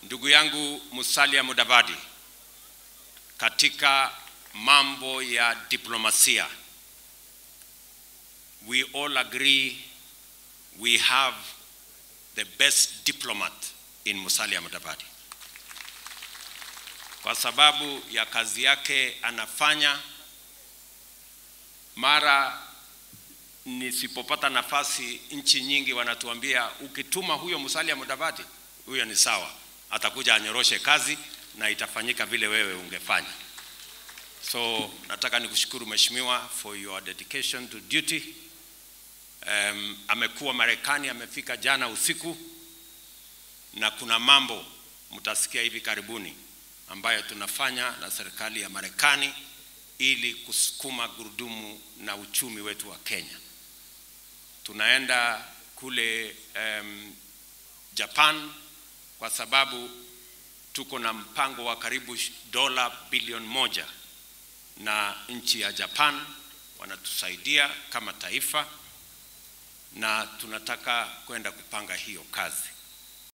ndugu yangu Musalia Mudavadi, katika mambo ya diplomasia, we all agree we have the best diplomat in Musalia Mudavadi. Kwa sababu ya kazi yake anafanya, mara nisipopata nafasi, nchi nyingi wanatuambia ukituma huyo Musalia Mudavadi, huyo ni sawa, atakuja anyoroshe kazi na itafanyika vile wewe ungefanya. So nataka nikushukuru mheshimiwa for your dedication to duty. Amekuwa Marekani, amefika jana usiku, na kuna mambo mtasikia hivi karibuni ambayo tunafanya na serikali ya Marekani ili kusukuma gurudumu na uchumi wetu wa Kenya. Tunaenda kule Japan kwa sababu tuko na mpango wa karibu dola bilioni 1 na nchi ya Japan wanatusaidia kama taifa, na tunataka kwenda kupanga hiyo kazi.